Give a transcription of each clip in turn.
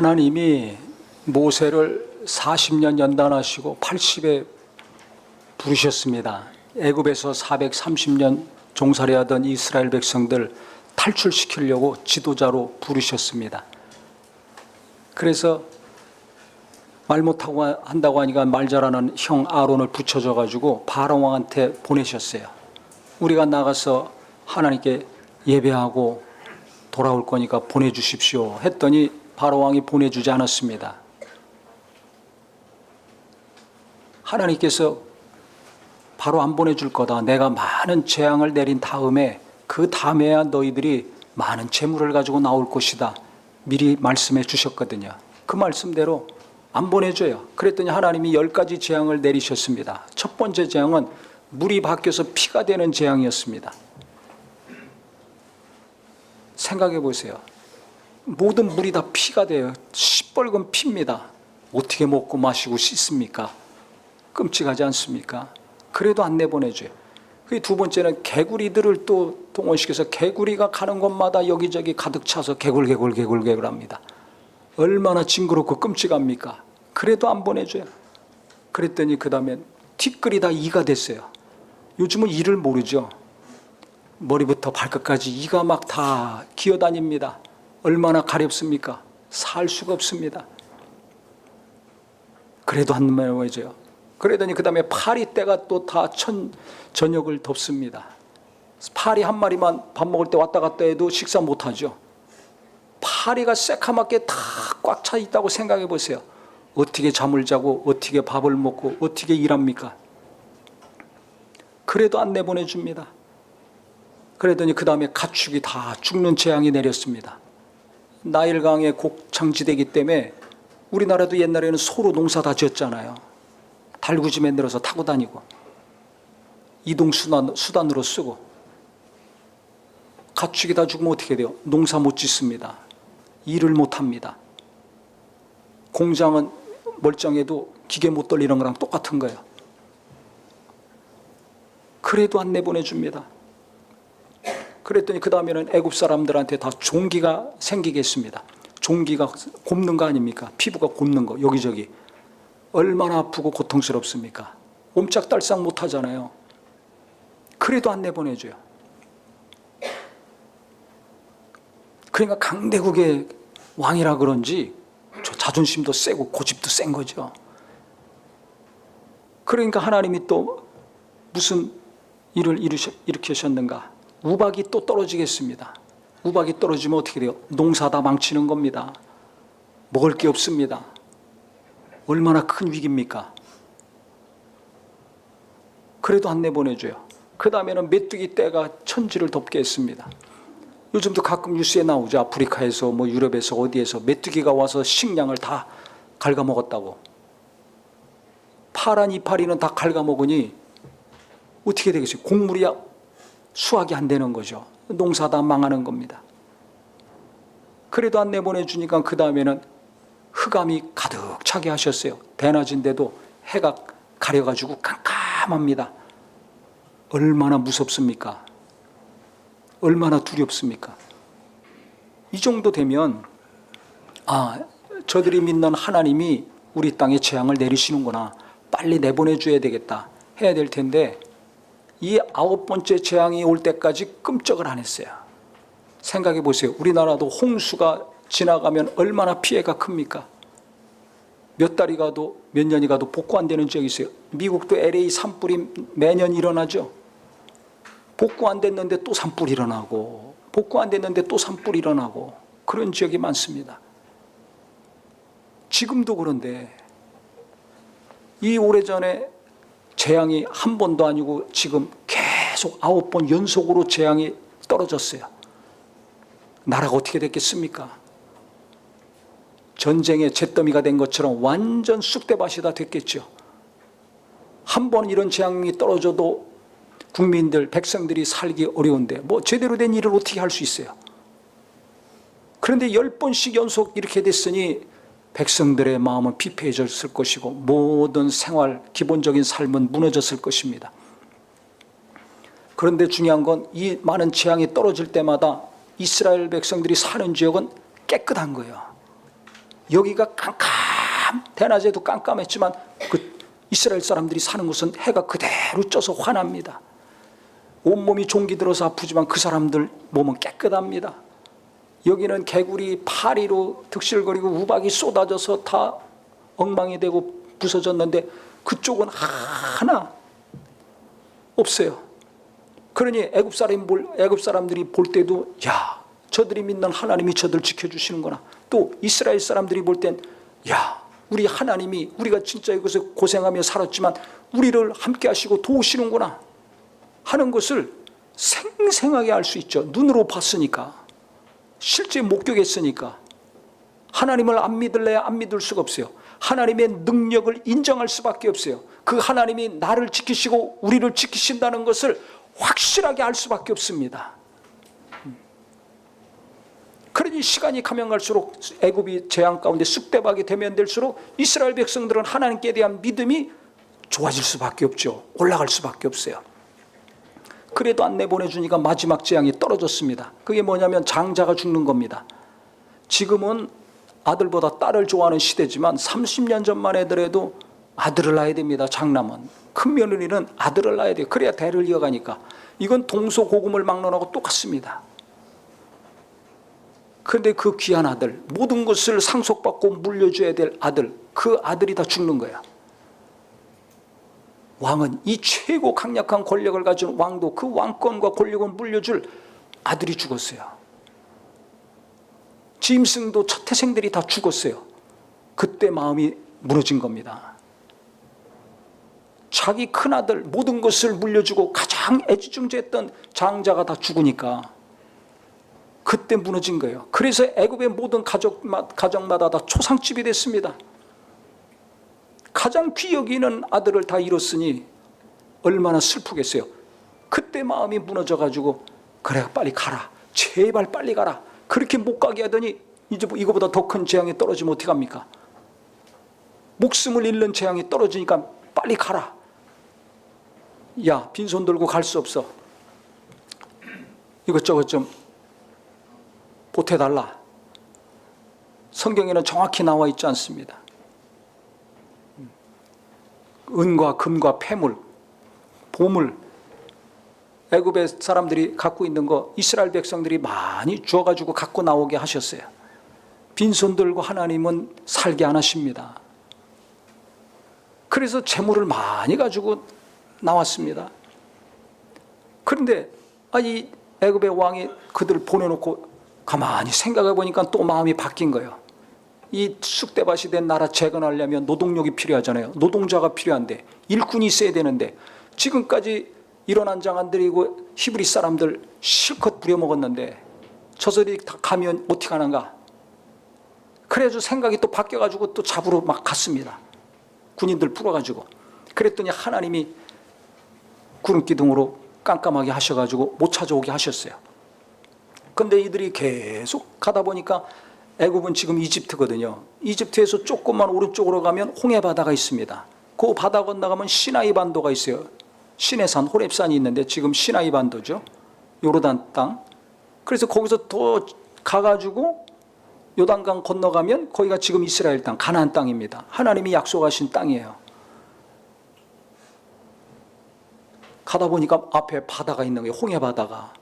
하나님이 모세를 40년 연단하시고 80에 부르셨습니다. 애굽에서 430년 종살이하던 이스라엘 백성들 탈출시키려고 지도자로 부르셨습니다. 그래서 말 못하고 한다고 하니까 말 잘하는 형 아론을 붙여줘 가지고 바로 왕한테 보내셨어요. 우리가 나가서 하나님께 예배하고 돌아올 거니까 보내주십시오 했더니 바로 왕이 보내주지 않았습니다. 하나님께서 바로 안 보내줄 거다. 내가 많은 재앙을 내린 다음에 그 다음에야 너희들이 많은 재물을 가지고 나올 것이다. 미리 말씀해 주셨거든요. 그 말씀대로 안 보내줘요. 그랬더니 하나님이 10가지 재앙을 내리셨습니다. 첫 번째 재앙은 물이 바뀌어서 피가 되는 재앙이었습니다. 생각해 보세요. 모든 물이 다 피가 돼요. 시뻘건 피입니다. 어떻게 먹고 마시고 씻습니까? 끔찍하지 않습니까? 그래도 안 내보내줘요. 그 두 번째는 개구리들을 또 동원시켜서 개구리가 가는 곳마다 여기저기 가득 차서 개굴개굴 합니다. 얼마나 징그럽고 끔찍합니까? 그래도 안 보내줘요. 그랬더니 그 다음에 티끌이 다 이가 됐어요. 요즘은 이를 모르죠. 머리부터 발끝까지 이가 막 다 기어다닙니다. 얼마나 가렵습니까? 살 수가 없습니다. 그래도 안 내보내줘요. 그러더니 그 다음에 파리떼가 또 다 저녁을 덮습니다. 파리 한 마리만 밥 먹을 때 왔다 갔다 해도 식사 못하죠. 파리가 새카맣게 다 꽉 차 있다고 생각해 보세요. 어떻게 잠을 자고 어떻게 밥을 먹고 어떻게 일합니까? 그래도 안 내보내줍니다. 그러더니 그 다음에 가축이 다 죽는 재앙이 내렸습니다. 나일강의 곡창지대이기 때문에 우리나라도 옛날에는 소로 농사 다 지었잖아요. 달구지 만들어서 타고 다니고 이동수단으로 쓰고. 가축이 다 죽으면 어떻게 돼요? 농사 못 짓습니다. 일을 못 합니다. 공장은 멀쩡해도 기계 못 돌리는 거랑 똑같은 거예요. 그래도 안 내보내줍니다. 그랬더니 그 다음에는 애굽 사람들한테 다 종기가 생기겠습니다. 종기가 곱는 거 아닙니까? 피부가 곱는 거 여기저기. 얼마나 아프고 고통스럽습니까? 옴짝달싹 못 하잖아요. 그래도 안 내보내줘요. 그러니까 강대국의 왕이라 그런지 저 자존심도 세고 고집도 센 거죠. 그러니까 하나님이 또 무슨 일을 일으키셨는가? 우박이 또 떨어지겠습니다. 우박이 떨어지면 어떻게 돼요? 농사 다 망치는 겁니다. 먹을 게 없습니다. 얼마나 큰 위기입니까? 그래도 안 내보내줘요. 그 다음에는 메뚜기 떼가 천지를 덮게 했습니다. 요즘도 가끔 뉴스에 나오죠. 아프리카에서 뭐 유럽에서 어디에서 메뚜기가 와서 식량을 다 갉아먹었다고. 파란 이파리는 다 갉아먹으니 어떻게 되겠어요? 곡물이 수확이 안 되는 거죠. 농사 다 망하는 겁니다. 그래도 안 내보내주니까 그 다음에는 흑암이 가득 차게 하셨어요. 대낮인데도 해가 가려가지고 깜깜합니다. 얼마나 무섭습니까? 얼마나 두렵습니까? 이 정도 되면 저들이 믿는 하나님이 우리 땅에 재앙을 내리시는구나. 빨리 내보내줘야 되겠다 해야 될 텐데 이 9번째 재앙이 올 때까지 끔찍을 안 했어요. 생각해 보세요. 우리나라도 홍수가 지나가면 얼마나 피해가 큽니까? 몇 달이 가도 몇 년이 가도 복구 안 되는 지역이 있어요. 미국도 LA 산불이 매년 일어나죠. 복구 안 됐는데 또 산불 일어나고 복구 안 됐는데 또 산불 일어나고 그런 지역이 많습니다. 지금도 그런데 이 오래전에 재앙이 한 번도 아니고 지금 계속 9번 연속으로 재앙이 떨어졌어요. 나라가 어떻게 됐겠습니까? 전쟁의 잿더미가 된 것처럼 완전 쑥대밭이 다 됐겠죠. 한 번 이런 재앙이 떨어져도 국민들, 백성들이 살기 어려운데 뭐 제대로 된 일을 어떻게 할 수 있어요? 그런데 10번씩 연속 이렇게 됐으니 백성들의 마음은 피폐해졌을 것이고 모든 생활, 기본적인 삶은 무너졌을 것입니다. 그런데 중요한 건 이 많은 재앙이 떨어질 때마다 이스라엘 백성들이 사는 지역은 깨끗한 거예요. 여기가 대낮에도 깜깜했지만 그 이스라엘 사람들이 사는 곳은 해가 그대로 쪄서 환합니다. 온몸이 종기 들어서 아프지만 그 사람들 몸은 깨끗합니다. 여기는 개구리 파리로 득실거리고 우박이 쏟아져서 다 엉망이 되고 부서졌는데 그쪽은 하나 없어요. 그러니 애굽 사람들이 볼 때도 야, 저들이 믿는 하나님이 저들 지켜주시는구나. 또 이스라엘 사람들이 볼 땐 야, 우리 하나님이 우리가 진짜 이것을 고생하며 살았지만 우리를 함께 하시고 도우시는구나 하는 것을 생생하게 알 수 있죠. 눈으로 봤으니까, 실제 목격했으니까. 하나님을 안 믿을래야 안 믿을 수가 없어요. 하나님의 능력을 인정할 수밖에 없어요. 그 하나님이 나를 지키시고 우리를 지키신다는 것을 확실하게 알 수밖에 없습니다. 그러니 시간이 가면 갈수록 애굽이 재앙 가운데 쑥대박이 되면 될수록 이스라엘 백성들은 하나님께 대한 믿음이 좋아질 수밖에 없죠. 올라갈 수밖에 없어요. 그래도 안 내보내주니까 마지막 재앙이 떨어졌습니다. 그게 뭐냐면 장자가 죽는 겁니다. 지금은 아들보다 딸을 좋아하는 시대지만 30년 전만 해더라도 아들을 낳아야 됩니다. 장남은. 큰 며느리는 아들을 낳아야 돼요. 그래야 대를 이어가니까. 이건 동서고금을 막론하고 똑같습니다. 그런데 그 귀한 아들, 모든 것을 상속받고 물려줘야 될 아들, 그 아들이 다 죽는 거야. 왕은 이 최고 강력한 권력을 가진 왕도 그 왕권과 권력을 물려줄 아들이 죽었어요. 짐승도 첫 태생들이 다 죽었어요. 그때 마음이 무너진 겁니다. 자기 큰아들 모든 것을 물려주고 가장 애지중지했던 장자가 다 죽으니까 그때 무너진 거예요. 그래서 애굽의 모든 가정마다 다 초상집이 됐습니다. 가장 귀 여기는 아들을 다 잃었으니 얼마나 슬프겠어요. 그때 마음이 무너져가지고 그래 빨리 가라, 제발 빨리 가라. 그렇게 못 가게 하더니 이제 이거보다 더 큰 재앙이 떨어지면 어떻게 합니까? 목숨을 잃는 재앙이 떨어지니까 빨리 가라. 야, 빈손 들고 갈 수 없어. 이것저것 좀 보태달라. 성경에는 정확히 나와 있지 않습니다. 은과 금과 폐물, 보물, 애굽의 사람들이 갖고 있는 거 이스라엘 백성들이 많이 주어가지고 갖고 나오게 하셨어요. 빈손 들고 하나님은 살게 안 하십니다. 그래서 재물을 많이 가지고 나왔습니다. 그런데 이 애굽의 왕이 그들을 보내놓고 가만히 생각해 보니까 또 마음이 바뀐 거예요. 이 쑥대밭이 된 나라 재건하려면 노동력이 필요하잖아요. 노동자가 필요한데 일꾼이 있어야 되는데 지금까지 일어난 장안들이고 히브리 사람들 실컷 부려먹었는데 저들이 다 가면 어떻게 하는가. 그래서 생각이 또 바뀌어가지고 또 잡으러 막 갔습니다. 군인들 풀어가지고. 그랬더니 하나님이 구름기둥으로 깜깜하게 하셔가지고 못 찾아오게 하셨어요. 근데 이들이 계속 가다 보니까 애굽은 지금 이집트거든요. 이집트에서 조금만 오른쪽으로 가면 홍해바다가 있습니다. 그 바다 건너가면 시나이 반도가 있어요. 시내산, 호렙산이 있는데 지금 시나이 반도죠. 요르단 땅. 그래서 거기서 더 가가지고 요단강 건너가면 거기가 지금 이스라엘 땅, 가나안 땅입니다. 하나님이 약속하신 땅이에요. 가다 보니까 앞에 바다가 있는 거예요. 홍해바다가.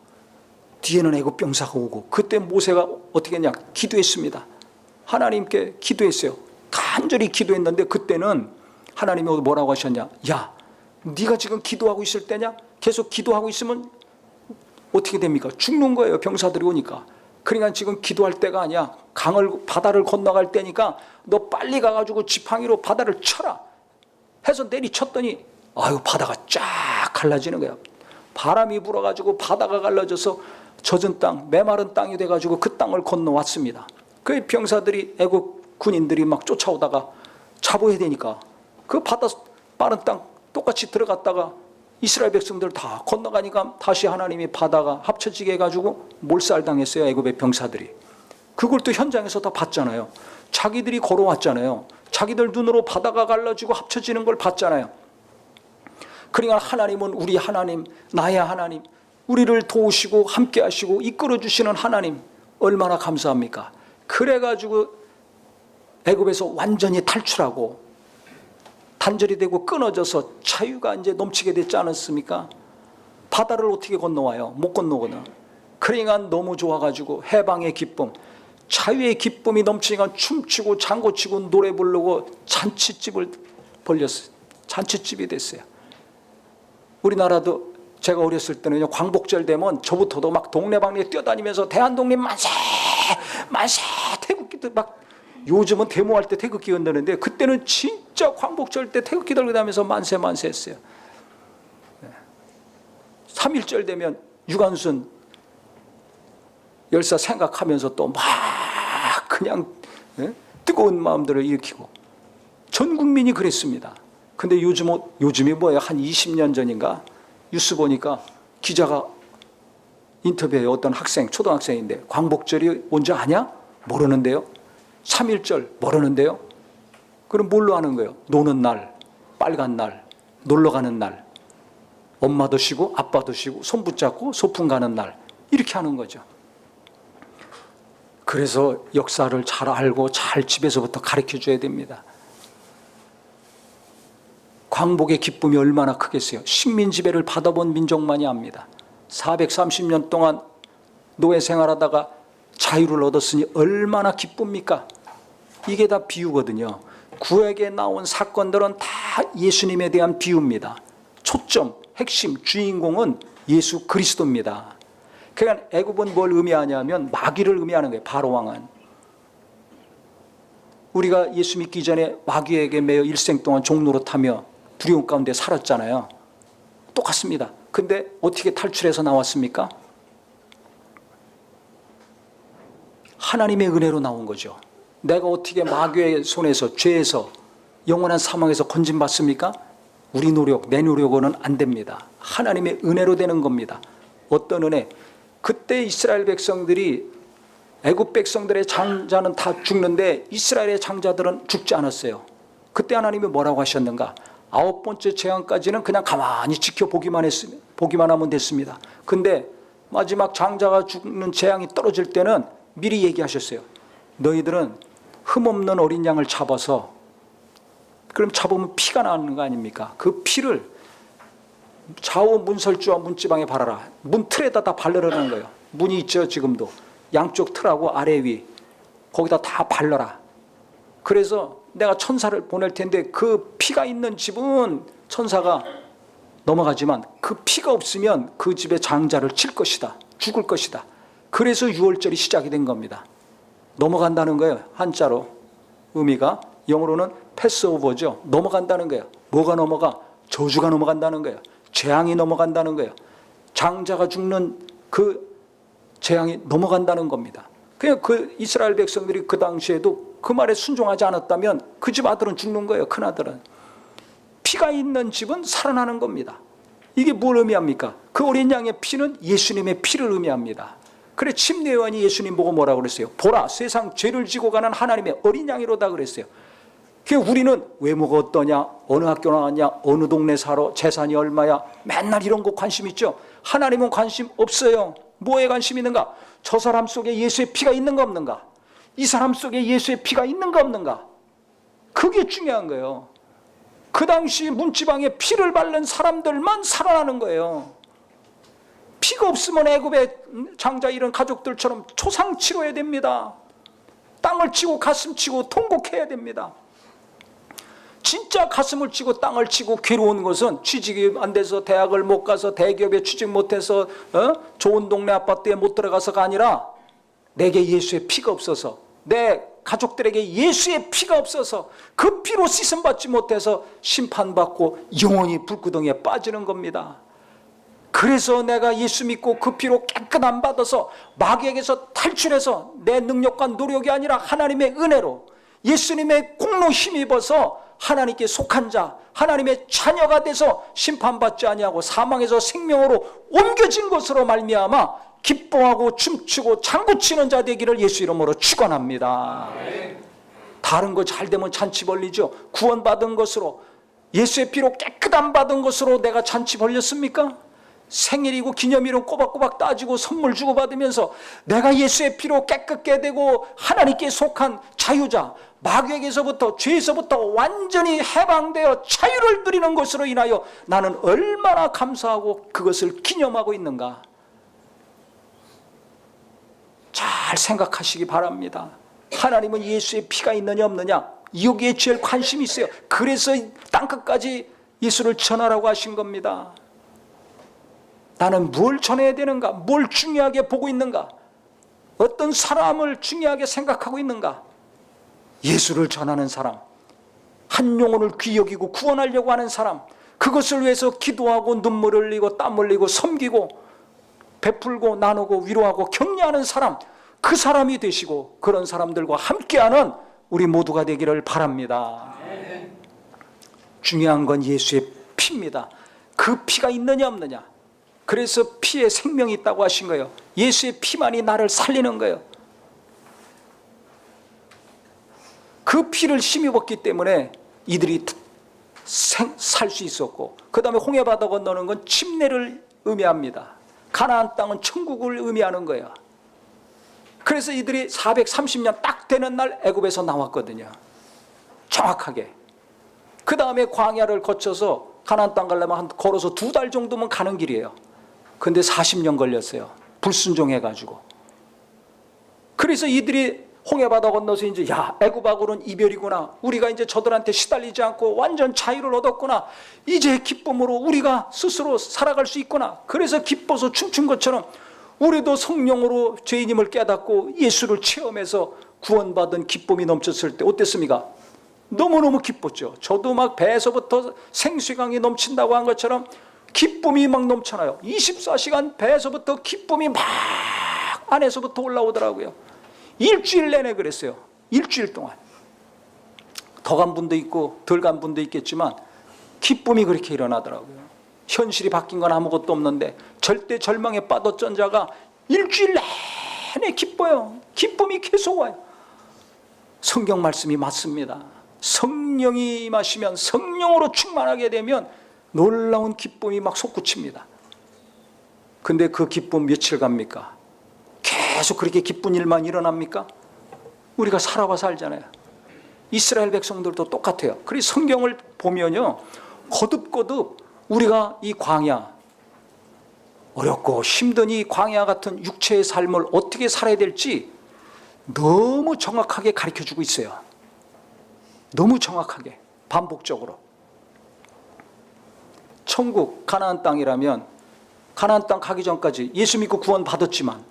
뒤에는 애굽 병사가 오고 그때 모세가 어떻게 했냐, 기도했습니다. 하나님께 기도했어요. 간절히 기도했는데 그때는 하나님이 뭐라고 하셨냐, 야, 네가 지금 기도하고 있을 때냐? 계속 기도하고 있으면 어떻게 됩니까? 죽는 거예요. 병사들이 오니까. 그러니까 지금 기도할 때가 아니야. 바다를 건너갈 때니까 너 빨리 가가지고 지팡이로 바다를 쳐라 해서 내리쳤더니 아유, 바다가 쫙 갈라지는 거야. 바람이 불어가지고 바다가 갈라져서 젖은 땅, 메마른 땅이 돼가지고 그 땅을 건너왔습니다. 그 병사들이, 애국 군인들이 막 쫓아오다가 잡아야 되니까 그 바다 빠른 땅 똑같이 들어갔다가 이스라엘 백성들 다 건너가니까 다시 하나님이 바다가 합쳐지게 해가지고 몰살당했어요. 애굽의 병사들이. 그걸 또 현장에서 다 봤잖아요. 자기들이 걸어왔잖아요. 자기들 눈으로 바다가 갈라지고 합쳐지는 걸 봤잖아요. 그러니까 하나님은 우리 하나님, 나의 하나님, 우리를 도우시고 함께 하시고 이끌어 주시는 하나님, 얼마나 감사합니까? 그래가지고 애굽에서 완전히 탈출하고 단절이 되고 끊어져서 자유가 이제 넘치게 됐지 않았습니까? 바다를 어떻게 건너와요? 못 건너거든. 그러니까 너무 좋아가지고 해방의 기쁨, 자유의 기쁨이 넘치니까 춤추고 장구치고 노래 부르고 잔치집을 벌렸어요. 잔치집이 됐어요. 우리나라도 제가 어렸을 때는요, 광복절 되면 저부터도 막 동네방네 뛰어다니면서 대한독립 만세 만세 태극기도 막, 요즘은 데모할 때 태극기 흔드는데 그때는 진짜 광복절 때 태극기 들고 다니면서 만세 만세 했어요. 3.1절 되면 유관순 열사 생각하면서 또 막 그냥 뜨거운 마음들을 일으키고 전 국민이 그랬습니다. 근데 요즘이 뭐예요? 한 20년 전인가 뉴스 보니까 기자가 인터뷰해요. 어떤 학생, 초등학생인데 광복절이 뭔지 아냐? 모르는데요. 3.1절 모르는데요. 그럼 뭘로 하는 거예요? 노는 날, 빨간 날, 놀러 가는 날, 엄마도 쉬고 아빠도 쉬고 손 붙잡고 소풍 가는 날, 이렇게 하는 거죠. 그래서 역사를 잘 알고 잘 집에서부터 가르쳐 줘야 됩니다. 광복의 기쁨이 얼마나 크겠어요. 식민지배를 받아본 민족만이 압니다. 430년 동안 노예 생활하다가 자유를 얻었으니 얼마나 기쁩니까? 이게 다 비유거든요. 구약에 나온 사건들은 다 예수님에 대한 비유입니다. 초점, 핵심, 주인공은 예수 그리스도입니다. 그러니까 애굽은 뭘 의미하냐면 마귀를 의미하는 거예요. 바로왕은. 우리가 예수 믿기 전에 마귀에게 매여 일생 동안 종노릇하며 두려움 가운데 살았잖아요. 똑같습니다. 근데 어떻게 탈출해서 나왔습니까? 하나님의 은혜로 나온 거죠. 내가 어떻게 마귀의 손에서, 죄에서, 영원한 사망에서 건진받습니까? 우리 노력, 내 노력으로는 안 됩니다. 하나님의 은혜로 되는 겁니다. 어떤 은혜? 그때 이스라엘 백성들이, 애굽 백성들의 장자는 다 죽는데 이스라엘의 장자들은 죽지 않았어요. 그때 하나님이 뭐라고 하셨는가? 9번째 재앙까지는 그냥 가만히 지켜보기만 하면 됐습니다. 근데 마지막 장자가 죽는 재앙이 떨어질 때는 미리 얘기하셨어요. 너희들은 흠없는 어린 양을 잡아서, 그럼 잡으면 피가 나는 거 아닙니까? 그 피를 좌우 문설주와 문지방에 바라라. 문 틀에다 다 바르라는 거예요. 문이 있죠, 지금도. 양쪽 틀하고 아래 위 거기다 다 발라라. 그래서 내가 천사를 보낼 텐데 그 피가 있는 집은 천사가 넘어가지만 그 피가 없으면 그 집의 장자를 칠 것이다. 죽을 것이다. 그래서 6월절이 시작이 된 겁니다. 넘어간다는 거예요. 한자로 의미가, 영어로는 패스오버죠. 넘어간다는 거예요. 뭐가 넘어가? 저주가 넘어간다는 거예요. 재앙이 넘어간다는 거예요. 장자가 죽는 그 재앙이 넘어간다는 겁니다. 그냥 그 이스라엘 백성들이 그 당시에도 그 말에 순종하지 않았다면 그 집 아들은 죽는 거예요. 큰아들은. 피가 있는 집은 살아나는 겁니다. 이게 뭘 의미합니까? 그 어린 양의 피는 예수님의 피를 의미합니다. 그래 침례요한이 예수님 보고 뭐라고 그랬어요? 보라, 세상 죄를 지고 가는 하나님의 어린 양이로다 그랬어요. 그러니까 우리는 외모가 어떠냐, 어느 학교 나왔냐, 어느 동네 살아, 재산이 얼마야, 맨날 이런 거 관심 있죠. 하나님은 관심 없어요. 뭐에 관심 있는가? 저 사람 속에 예수의 피가 있는가 없는가? 이 사람 속에 예수의 피가 있는가 없는가? 그게 중요한 거예요. 그 당시 문지방에 피를 바른 사람들만 살아나는 거예요. 피가 없으면 애굽의 장자 이런 가족들처럼 초상 치러야 됩니다. 땅을 치고 가슴 치고 통곡해야 됩니다. 진짜 가슴을 치고 땅을 치고 괴로운 것은 취직이 안 돼서 대학을 못 가서 대기업에 취직 못해서 좋은 동네 아파트에 못 들어가서가 아니라 내게 예수의 피가 없어서, 내 가족들에게 예수의 피가 없어서 그 피로 씻음받지 못해서 심판받고 영원히 불구덩이에 빠지는 겁니다. 그래서 내가 예수 믿고 그 피로 깨끗함 받아서 마귀에게서 탈출해서 내 능력과 노력이 아니라 하나님의 은혜로 예수님의 공로 힘입어서 하나님께 속한 자, 하나님의 자녀가 돼서 심판받지 아니하고 사망에서 생명으로 옮겨진 것으로 말미암아 기뻐하고 춤추고 장구치는 자 되기를 예수 이름으로 축원합니다. 다른 거 잘 되면 잔치 벌리죠. 구원받은 것으로, 예수의 피로 깨끗함 받은 것으로 내가 잔치 벌렸습니까? 생일이고 기념일은 꼬박꼬박 따지고 선물 주고받으면서 내가 예수의 피로 깨끗게 되고 하나님께 속한 자유자, 마귀에게서부터 죄에서부터 완전히 해방되어 자유를 누리는 것으로 인하여 나는 얼마나 감사하고 그것을 기념하고 있는가. 잘 생각하시기 바랍니다. 하나님은 예수의 피가 있느냐 없느냐 여기에 제일 관심이 있어요. 그래서 땅끝까지 예수를 전하라고 하신 겁니다. 나는 뭘 전해야 되는가? 뭘 중요하게 보고 있는가? 어떤 사람을 중요하게 생각하고 있는가? 예수를 전하는 사람, 한 영혼을 귀히 여기고 구원하려고 하는 사람, 그것을 위해서 기도하고 눈물을 흘리고 땀 흘리고 섬기고 베풀고 나누고 위로하고 격려하는 사람, 그 사람이 되시고 그런 사람들과 함께하는 우리 모두가 되기를 바랍니다. 중요한 건 예수의 피입니다. 그 피가 있느냐 없느냐. 그래서 피에 생명이 있다고 하신 거예요. 예수의 피만이 나를 살리는 거예요. 그 피를 힘입었기 때문에 이들이 살 수 있었고, 그 다음에 홍해바다 건너는 건 침례를 의미합니다. 가나안 땅은 천국을 의미하는 거예요. 그래서 이들이 430년 딱 되는 날 애굽에서 나왔거든요. 정확하게. 그 다음에 광야를 거쳐서 가나안 땅 가려면 한 걸어서 2달 정도면 가는 길이에요. 근데 40년 걸렸어요. 불순종해가지고. 그래서 이들이 홍해바다 건너서 이제 야, 애굽하고는 이별이구나. 우리가 이제 저들한테 시달리지 않고 완전 자유를 얻었구나. 이제 기쁨으로 우리가 스스로 살아갈 수 있구나. 그래서 기뻐서 춤춘 것처럼 우리도 성령으로 죄인임을 깨닫고 예수를 체험해서 구원받은 기쁨이 넘쳤을 때 어땠습니까? 너무너무 기뻤죠. 저도 막 배에서부터 생수강이 넘친다고 한 것처럼 기쁨이 막 넘쳐나요. 24시간 배에서부터 기쁨이 막 안에서부터 올라오더라고요. 일주일 내내 그랬어요. 일주일 동안. 더 간 분도 있고 덜 간 분도 있겠지만 기쁨이 그렇게 일어나더라고요. 현실이 바뀐 건 아무것도 없는데 절대 절망에 빠졌던 자가 일주일 내내 기뻐요. 기쁨이 계속 와요. 성경 말씀이 맞습니다. 성령이 임하시면, 성령으로 충만하게 되면 놀라운 기쁨이 막 솟구칩니다. 근데 그 기쁨 며칠 갑니까? 계속 그렇게 기쁜 일만 일어납니까? 우리가 살아봐서 알잖아요. 이스라엘 백성들도 똑같아요. 그래서 성경을 보면요, 거듭거듭 우리가 이 광야, 어렵고 힘든 이 광야 같은 육체의 삶을 어떻게 살아야 될지 너무 정확하게 가르쳐주고 있어요. 너무 정확하게, 반복적으로. 천국, 가나안 땅이라면 가나안 땅 가기 전까지 예수 믿고 구원 받았지만,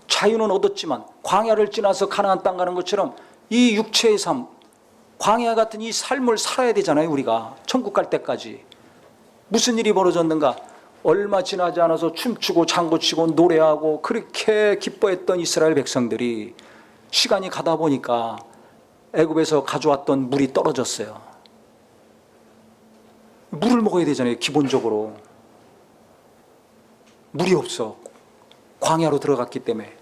자유는 얻었지만, 광야를 지나서 가나안 땅 가는 것처럼 이 육체의 삶, 광야 같은 이 삶을 살아야 되잖아요. 우리가 천국 갈 때까지. 무슨 일이 벌어졌는가? 얼마 지나지 않아서 춤추고 장구치고 노래하고 그렇게 기뻐했던 이스라엘 백성들이 시간이 가다 보니까 애굽에서 가져왔던 물이 떨어졌어요. 물을 먹어야 되잖아요. 기본적으로. 물이 없어. 광야로 들어갔기 때문에.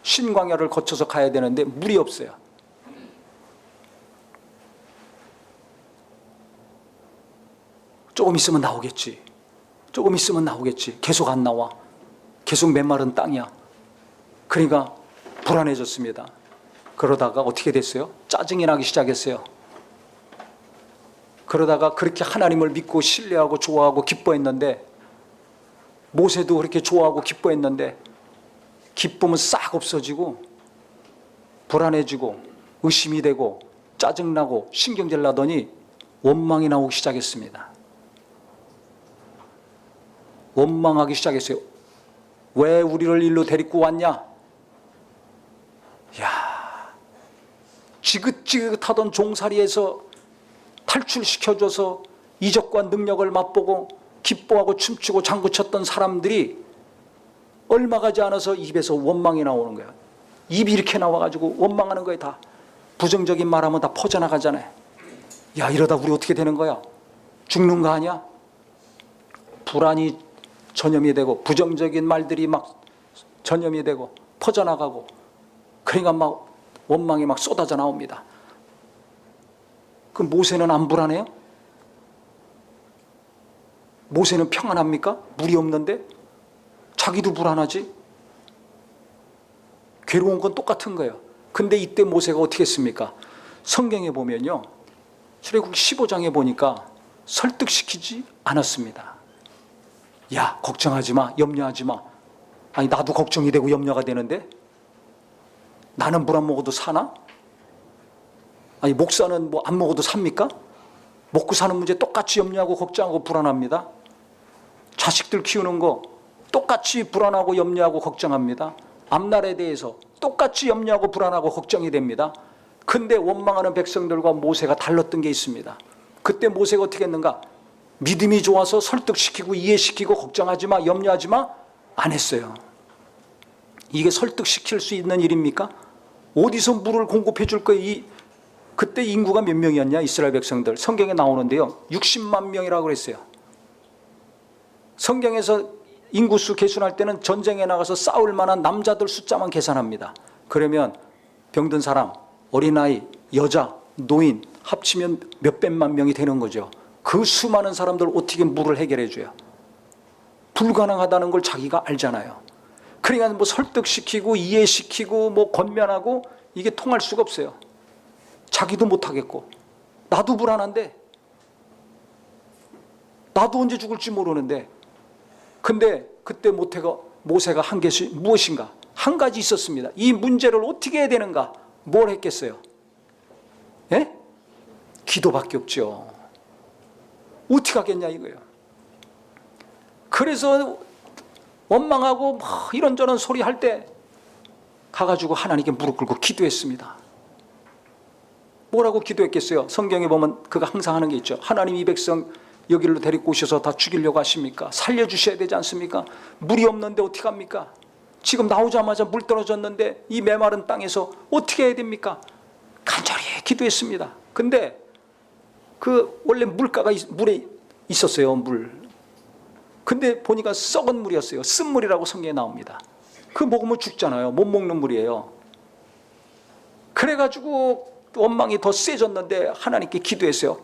신광야를 거쳐서 가야 되는데 물이 없어요. 조금 있으면 나오겠지. 조금 있으면 나오겠지. 계속 안 나와. 계속 메마른 땅이야. 그러니까 불안해졌습니다. 그러다가 어떻게 됐어요? 짜증이 나기 시작했어요. 그러다가 그렇게 하나님을 믿고 신뢰하고 좋아하고 기뻐했는데, 모세도 그렇게 좋아하고 기뻐했는데 기쁨은 싹 없어지고 불안해지고 의심이 되고 짜증나고 신경질 나더니 원망이 나오기 시작했습니다. 원망하기 시작했어요. 왜 우리를 일로 데리고 왔냐? 야, 지긋지긋하던 종살이에서 탈출시켜줘서 이적과 능력을 맛보고 기뻐하고 춤추고 장구쳤던 사람들이 얼마 가지 않아서 입에서 원망이 나오는 거야. 입이 이렇게 나와가지고 원망하는 거야. 다 부정적인 말하면 다 퍼져나가잖아요. 야, 이러다 우리 어떻게 되는 거야? 죽는 거 아니야? 불안이 전염이 되고 부정적인 말들이 막 전염이 되고 퍼져나가고, 그러니까 막 원망이 막 쏟아져 나옵니다. 그 모세는 안 불안해요? 모세는 평안합니까? 물이 없는데? 자기도 불안하지? 괴로운 건 똑같은 거예요. 근데 이때 모세가 어떻게 했습니까? 성경에 보면요, 출애굽기 15장에 보니까 설득시키지 않았습니다. 야, 걱정하지 마, 염려하지 마. 아니, 나도 걱정이 되고 염려가 되는데 나는 물 안 먹어도 사나? 아니, 목사는 뭐 안 먹어도 삽니까? 먹고 사는 문제 똑같이 염려하고 걱정하고 불안합니다. 자식들 키우는 거 똑같이 불안하고 염려하고 걱정합니다. 앞날에 대해서 똑같이 염려하고 불안하고 걱정이 됩니다. 근데 원망하는 백성들과 모세가 달랐던 게 있습니다. 그때 모세가 어떻게 했는가? 믿음이 좋아서 설득시키고 이해시키고 걱정하지 마, 염려하지 마 안 했어요. 이게 설득시킬 수 있는 일입니까? 어디서 물을 공급해 줄 거예요? 그때 인구가 몇 명이었냐? 이스라엘 백성들 성경에 나오는데요, 60만 명이라고 그랬어요. 성경에서 인구수 계산할 때는 전쟁에 나가서 싸울 만한 남자들 숫자만 계산합니다. 그러면 병든 사람, 어린아이, 여자, 노인 합치면 몇백만 명이 되는 거죠. 그 수많은 사람들 어떻게 물을 해결해 줘요? 불가능하다는 걸 자기가 알잖아요. 그러니까 뭐 설득시키고 이해시키고 뭐 권면하고 이게 통할 수가 없어요. 자기도 못하겠고 나도 불안한데, 나도 언제 죽을지 모르는데. 근데 그때 모세가 한 것이 무엇인가? 한 가지 있었습니다. 이 문제를 어떻게 해야 되는가? 뭘 했겠어요? 예? 기도밖에 없죠. 어떻게 하겠냐 이거예요. 그래서 원망하고 막 이런저런 소리 할 때 가가지고 하나님께 무릎 꿇고 기도했습니다. 뭐라고 기도했겠어요? 성경에 보면 그가 항상 하는 게 있죠. 하나님, 이 백성 여기로 데리고 오셔서 다 죽이려고 하십니까? 살려주셔야 되지 않습니까? 물이 없는데 어떻게 합니까? 지금 나오자마자 물 떨어졌는데 이 메마른 땅에서 어떻게 해야 됩니까? 간절히 기도했습니다. 근데 그 원래 물에 있었어요, 물. 근데 보니까 썩은 물이었어요. 쓴물이라고 성경에 나옵니다. 그거 먹으면 죽잖아요. 못 먹는 물이에요. 그래가지고 원망이 더 세졌는데 하나님께 기도했어요.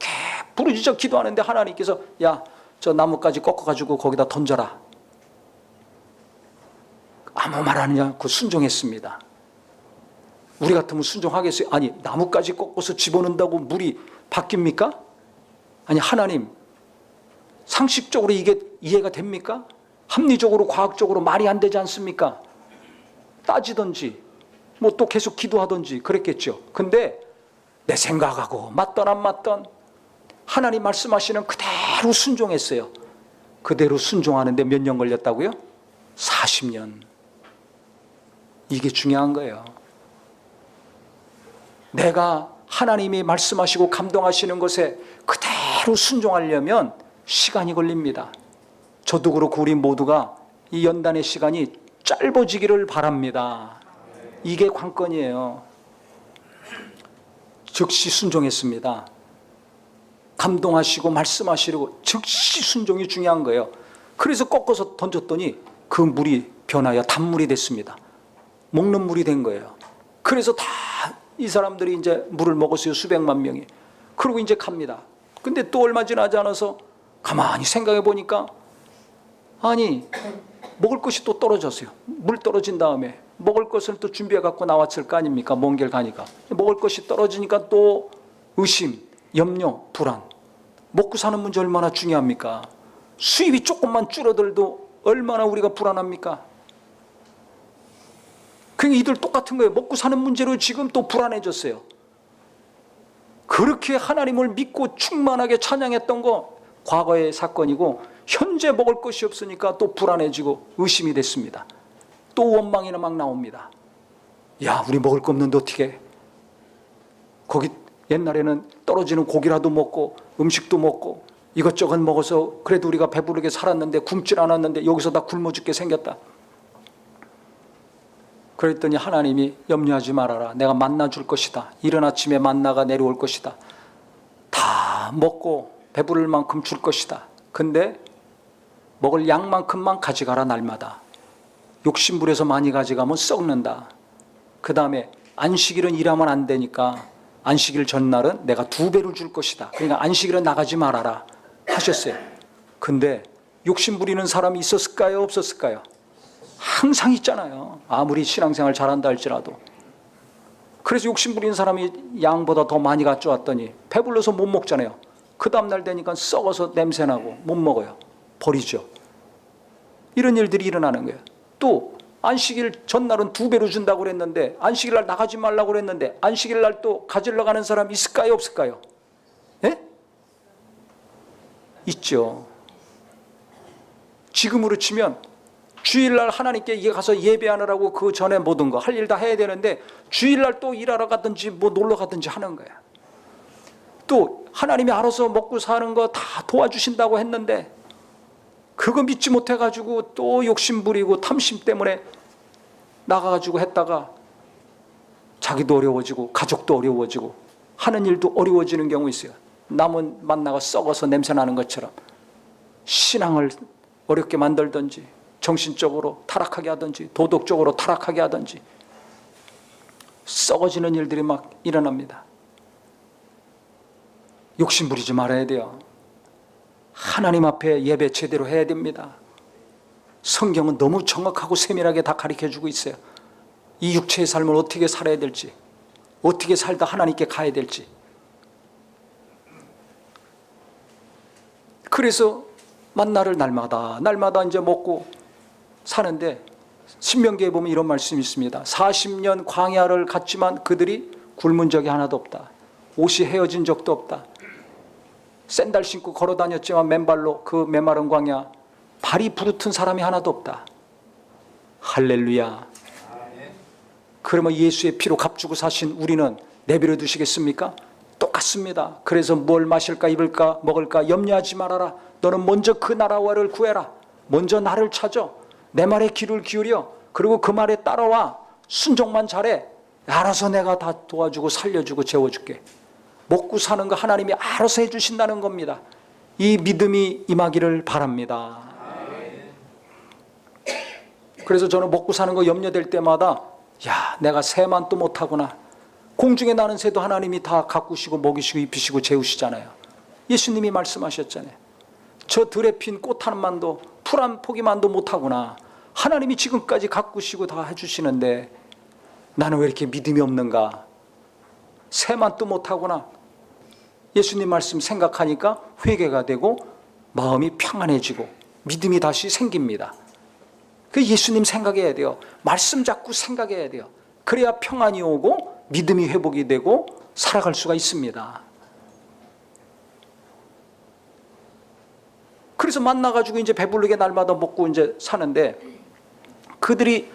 부르짖어 기도하는데 하나님께서 야, 저 나뭇가지 꺾어가지고 거기다 던져라. 아무 말 하지 않고 순종했습니다. 우리 같으면 순종하겠어요? 아니, 나뭇가지 꺾어서 집어넣는다고 물이 바뀝니까? 아니, 하나님, 상식적으로 이게 이해가 됩니까? 합리적으로 과학적으로 말이 안 되지 않습니까? 따지든지 뭐 또 계속 기도하든지 그랬겠죠. 근데 내 생각하고 맞던 안 맞던 하나님 말씀하시는 그대로 순종했어요. 그대로 순종하는데 몇 년 걸렸다고요? 40년. 이게 중요한 거예요. 내가 하나님이 말씀하시고 감동하시는 것에 그대로 순종하려면 시간이 걸립니다. 저도 그렇고 우리 모두가 이 연단의 시간이 짧아지기를 바랍니다. 이게 관건이에요. 즉시 순종했습니다. 감동하시고 말씀하시려고 즉시 순종이 중요한 거예요. 그래서 꺾어서 던졌더니 그 물이 변하여 단물이 됐습니다. 먹는 물이 된 거예요. 그래서 다 이 사람들이 이제 물을 먹었어요. 수백만 명이. 그리고 이제 갑니다. 근데 또 얼마 지나지 않아서 가만히 생각해 보니까 아니, 먹을 것이 또 떨어졌어요. 물 떨어진 다음에 먹을 것을 또 준비해 갖고 나왔을 거 아닙니까? 먼 길 가니까. 먹을 것이 떨어지니까 또 의심, 염려, 불안. 먹고 사는 문제 얼마나 중요합니까? 수입이 조금만 줄어들도 얼마나 우리가 불안합니까? 그러니까 이들 똑같은 거예요. 먹고 사는 문제로 지금 또 불안해졌어요. 그렇게 하나님을 믿고 충만하게 찬양했던 거 과거의 사건이고, 현재 먹을 것이 없으니까 또 불안해지고 의심이 됐습니다. 또 원망이나 막 나옵니다. 야, 우리 먹을 거 없는데 어떻게 해? 거기 옛날에는 떨어지는 고기라도 먹고 음식도 먹고 이것저것 먹어서 그래도 우리가 배부르게 살았는데 굶질 않았는데 여기서 다 굶어 죽게 생겼다. 그랬더니 하나님이 염려하지 말아라. 내가 만나 줄 것이다. 이른 아침에 만나가 내려올 것이다. 다 먹고 배부를 만큼 줄 것이다. 근데 먹을 양만큼만 가져가라, 날마다. 욕심부려서 많이 가져가면 썩는다. 그 다음에 안식일은 일하면 안 되니까 안식일 전날은 내가 2배를 줄 것이다. 그러니까 안식일은 나가지 말아라 하셨어요. 근데 욕심 부리는 사람이 있었을까요? 없었을까요? 항상 있잖아요. 아무리 신앙생활 잘한다 할지라도. 그래서 욕심 부리는 사람이 양보다 더 많이 가져왔더니 배불러서 못 먹잖아요. 그 다음날 되니까 썩어서 냄새나고 못 먹어요. 버리죠. 이런 일들이 일어나는 거예요. 또 안식일 전날은 2배로 준다고 그랬는데 안식일 날 나가지 말라고 그랬는데 안식일 날 또 가지러 가는 사람 있을까요, 없을까요? 예? 있죠. 지금으로 치면 주일날 하나님께 가서 예배하느라고 그 전에 모든 거 할 일 다 해야 되는데 주일날 또 일하러 가든지 뭐 놀러 가든지 하는 거야. 또 하나님이 알아서 먹고 사는 거 다 도와주신다고 했는데 그거 믿지 못해가지고 또 욕심 부리고 탐심 때문에 나가가지고 했다가 자기도 어려워지고 가족도 어려워지고 하는 일도 어려워지는 경우 있어요. 남은 만나가 썩어서 냄새나는 것처럼 신앙을 어렵게 만들든지 정신적으로 타락하게 하든지 도덕적으로 타락하게 하든지 썩어지는 일들이 막 일어납니다. 욕심 부리지 말아야 돼요. 하나님 앞에 예배 제대로 해야 됩니다. 성경은 너무 정확하고 세밀하게 다 가르쳐주고 있어요. 이 육체의 삶을 어떻게 살아야 될지, 어떻게 살다 하나님께 가야 될지. 그래서 만나를 날마다 이제 먹고 사는데 신명기에 보면 이런 말씀이 있습니다. 40년 광야를 갔지만 그들이 굶은 적이 하나도 없다. 옷이 헤어진 적도 없다. 샌들 신고 걸어 다녔지만 맨발로 그 메마른 광야 발이 부르튼 사람이 하나도 없다. 할렐루야. 그러면 예수의 피로 값주고 사신 우리는 내버려 두시겠습니까? 똑같습니다. 그래서 뭘 마실까 입을까 먹을까 염려하지 말아라. 너는 먼저 그 나라와를 구해라. 먼저 나를 찾아. 내 말에 귀를 기울여. 그리고 그 말에 따라와. 순종만 잘해. 알아서 내가 다 도와주고 살려주고 재워줄게. 먹고 사는 거 하나님이 알아서 해주신다는 겁니다. 이 믿음이 임하기를 바랍니다. 그래서 저는 먹고 사는 거 염려될 때마다 야, 내가 새만 또 못하구나. 공중에 나는 새도 하나님이 다 가꾸시고 먹이시고 입히시고 재우시잖아요. 예수님이 말씀하셨잖아요. 저 들에 핀 꽃 한 만도 풀 한 포기만도 못하구나. 하나님이 지금까지 가꾸시고 다 해주시는데 나는 왜 이렇게 믿음이 없는가. 새만 또 못하구나. 예수님 말씀 생각하니까 회개가 되고 마음이 평안해지고 믿음이 다시 생깁니다. 그 예수님 생각해야 돼요. 말씀 자꾸 생각해야 돼요. 그래야 평안이 오고 믿음이 회복이 되고 살아갈 수가 있습니다. 그래서 만나가지고 이제 배부르게 날마다 먹고 이제 사는데 그들이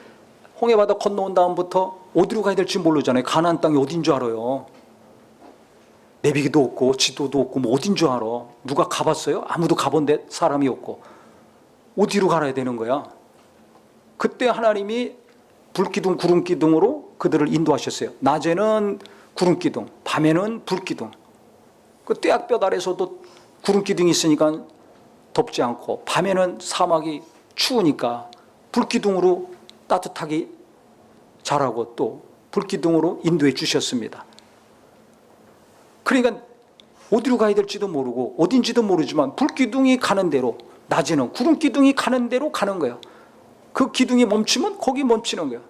홍해바다 건너온 다음부터 어디로 가야 될지 모르잖아요. 가나안 땅이 어딘 줄 알아요. 내비기도 없고 지도도 없고 뭐 어딘 줄 알아. 누가 가봤어요? 아무도 가본 데 사람이 없고. 어디로 가야 되는 거야? 그때 하나님이 불기둥 구름기둥으로 그들을 인도하셨어요. 낮에는 구름기둥, 밤에는 불기둥. 그 떼약볕 아래서도 구름기둥이 있으니까 덥지 않고 밤에는 사막이 추우니까 불기둥으로 따뜻하게 자라고 또 불기둥으로 인도해 주셨습니다. 그러니까 어디로 가야 될지도 모르고 어딘지도 모르지만 불기둥이 가는 대로 낮에는 구름기둥이 가는 대로 가는 거예요. 그 기둥이 멈추면 거기 멈추는 거예요.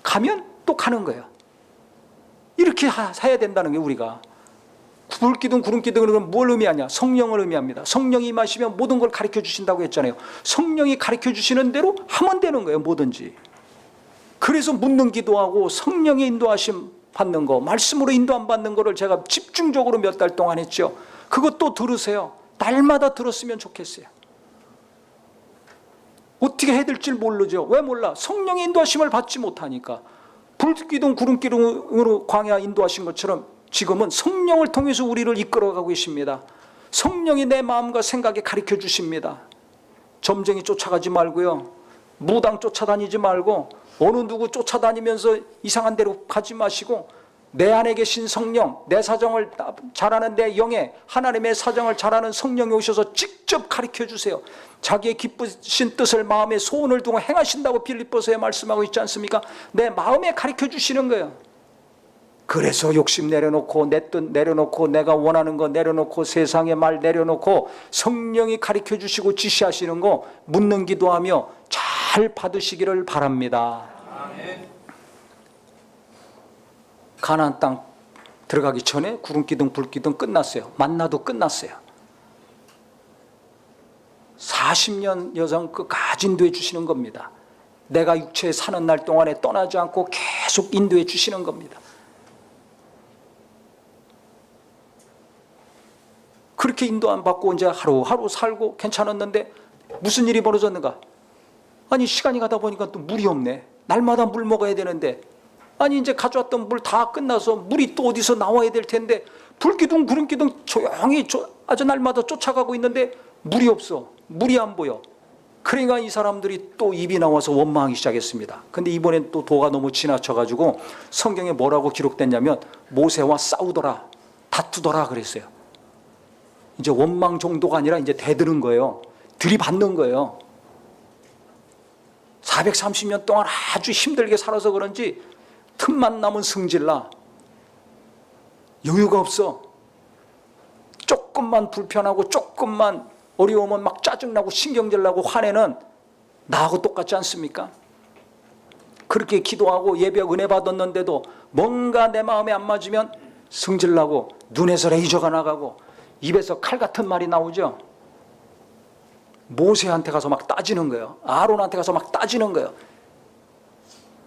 가면 또 가는 거예요. 이렇게 해야 된다는 게 우리가. 불기둥 구름기둥은 뭘 의미하냐? 성령을 의미합니다. 성령이 임하시면 모든 걸 가르쳐 주신다고 했잖아요. 성령이 가르쳐 주시는 대로 하면 되는 거예요. 뭐든지. 그래서 묻는 기도하고 성령의 인도하심 받는 거, 말씀으로 인도 안 받는 거를 제가 집중적으로 몇 달 동안 했죠. 그것도 들으세요. 날마다 들었으면 좋겠어요. 어떻게 해야 될지 모르죠. 왜 몰라? 성령의 인도하심을 받지 못하니까. 불기둥 구름기둥으로 광야 인도하신 것처럼 지금은 성령을 통해서 우리를 이끌어가고 계십니다. 성령이 내 마음과 생각에 가르쳐 주십니다. 점쟁이 쫓아가지 말고요. 무당 쫓아다니지 말고 어느 누구 쫓아다니면서 이상한 데로 가지 마시고 내 안에 계신 성령, 내 사정을 잘하는 내 영에 하나님의 사정을 잘하는 성령이 오셔서 직접 가르쳐 주세요. 자기의 기쁘신 뜻을 마음에 소원을 두고 행하신다고 빌립보서에 말씀하고 있지 않습니까? 내 마음에 가르쳐 주시는 거예요. 그래서 욕심 내려놓고 내 뜻 내려놓고 내가 원하는 거 내려놓고 세상의 말 내려놓고 성령이 가르쳐 주시고 지시하시는 거 묻는 기도하며 잘 잘 받으시기를 바랍니다. 가나안 땅 들어가기 전에 구름기둥 불기둥 끝났어요. 만나도 끝났어요. 40년 여정 끝까지 인도해 주시는 겁니다. 내가 육체에 사는 날 동안에 떠나지 않고 계속 인도해 주시는 겁니다. 그렇게 인도 안 받고 이제 하루하루 살고 괜찮았는데 무슨 일이 벌어졌는가? 아니 시간이 가다 보니까 또 물이 없네. 날마다 물 먹어야 되는데 아니 이제 가져왔던 물 다 끝나서 물이 또 어디서 나와야 될 텐데 불기둥 구름기둥 조용히 아주 날마다 쫓아가고 있는데 물이 없어. 물이 안 보여. 그러니까 이 사람들이 또 입이 나와서 원망하기 시작했습니다. 근데 이번엔 또 도가 너무 지나쳐가지고 성경에 뭐라고 기록됐냐면 모세와 싸우더라 다투더라 그랬어요. 이제 원망 정도가 아니라 이제 대드는 거예요. 들이받는 거예요. 430년 동안 아주 힘들게 살아서 그런지 틈만 나면 승질나. 여유가 없어. 조금만 불편하고 조금만 어려우면 막 짜증나고 신경질나고 화내는 나하고 똑같지 않습니까? 그렇게 기도하고 예배 은혜 받았는데도 뭔가 내 마음에 안 맞으면 승질나고 눈에서 레이저가 나가고 입에서 칼 같은 말이 나오죠. 모세한테 가서 막 따지는 거예요. 아론한테 가서 막 따지는 거예요.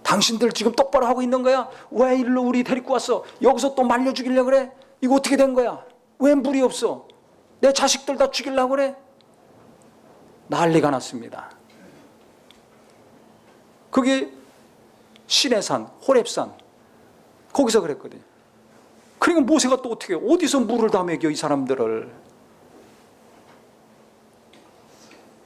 당신들 지금 똑바로 하고 있는 거야? 왜 일로 우리 데리고 왔어? 여기서 또 말려 죽이려고 그래? 이거 어떻게 된 거야? 왜 물이 없어? 내 자식들 다 죽이려고 그래? 난리가 났습니다. 그게 시내산, 호렙산 거기서 그랬거든요. 그러니까 모세가 또 어떻게 해요? 어디서 물을 다 먹여 이 사람들을.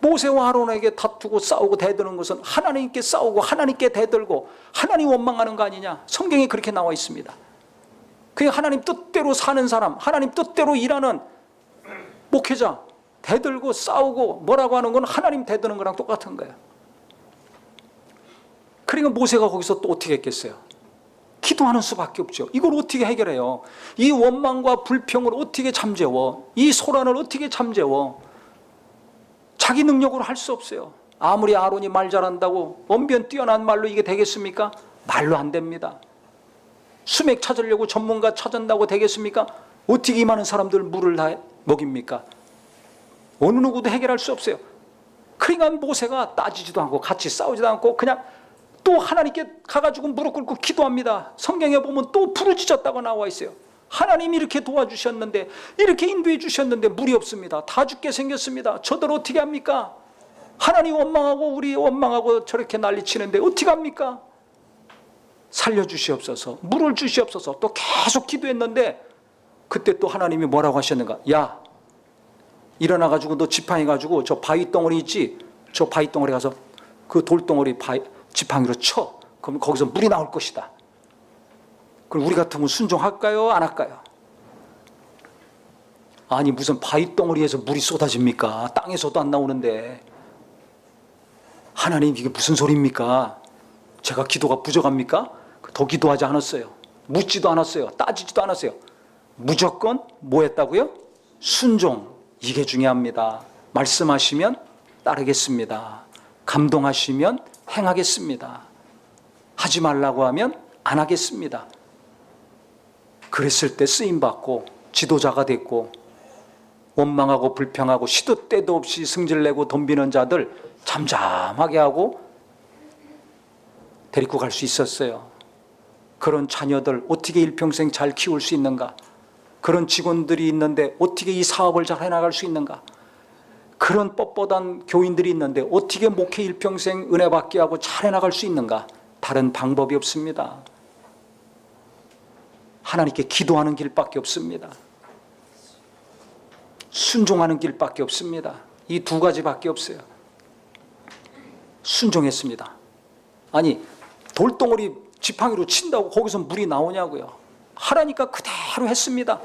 모세와 아론에게 다투고 싸우고 대드는 것은 하나님께 싸우고 하나님께 대들고 하나님 원망하는 거 아니냐. 성경에 그렇게 나와 있습니다. 그게 하나님 뜻대로 사는 사람, 하나님 뜻대로 일하는 목회자 대들고 싸우고 뭐라고 하는 건 하나님 대드는 거랑 똑같은 거예요. 그러니까 모세가 거기서 또 어떻게 했겠어요? 기도하는 수밖에 없죠. 이걸 어떻게 해결해요? 이 원망과 불평을 어떻게 잠재워? 이 소란을 어떻게 잠재워? 자기 능력으로 할 수 없어요. 아무리 아론이 말 잘한다고 언변 뛰어난 말로 이게 되겠습니까? 말로 안 됩니다. 수맥 찾으려고 전문가 찾은다고 되겠습니까? 어떻게 이 많은 사람들 물을 다 먹입니까? 어느 누구도 해결할 수 없어요. 그러니까 모세가 따지지도 않고 같이 싸우지도 않고 그냥 또 하나님께 가가지고 무릎 꿇고 기도합니다. 성경에 보면 또 부르짖었다고 나와 있어요. 하나님이 이렇게 도와주셨는데 이렇게 인도해 주셨는데 물이 없습니다. 다 죽게 생겼습니다. 저들 어떻게 합니까? 하나님 원망하고 우리 원망하고 저렇게 난리치는데 어떻게 합니까? 살려주시옵소서, 물을 주시옵소서. 또 계속 기도했는데 그때 또 하나님이 뭐라고 하셨는가? 야, 일어나가지고 너 지팡이가지고 저 바위 덩어리 있지? 저 바위 덩어리 가서 그 돌덩어리 지팡이로 쳐. 그럼 거기서 물이 나올 것이다. 그럼 우리 같으면 순종할까요? 안 할까요? 아니 무슨 바위 덩어리에서 물이 쏟아집니까? 땅에서도 안 나오는데. 하나님 이게 무슨 소리입니까? 제가 기도가 부족합니까? 더 기도하지 않았어요. 묻지도 않았어요. 따지지도 않았어요. 무조건 뭐 했다고요? 순종. 이게 중요합니다. 말씀하시면 따르겠습니다. 감동하시면 행하겠습니다. 하지 말라고 하면 안 하겠습니다. 그랬을 때 쓰임받고 지도자가 됐고 원망하고 불평하고 시도 때도 없이 승질내고 덤비는 자들 잠잠하게 하고 데리고 갈 수 있었어요. 그런 자녀들 어떻게 일평생 잘 키울 수 있는가? 그런 직원들이 있는데 어떻게 이 사업을 잘 해나갈 수 있는가? 그런 뻣뻣한 교인들이 있는데 어떻게 목회 일평생 은혜 받게 하고 잘 해나갈 수 있는가? 다른 방법이 없습니다. 하나님께 기도하는 길밖에 없습니다. 순종하는 길밖에 없습니다. 이 두 가지밖에 없어요. 순종했습니다. 아니 돌덩어리 지팡이로 친다고 거기서 물이 나오냐고요. 하라니까 그대로 했습니다.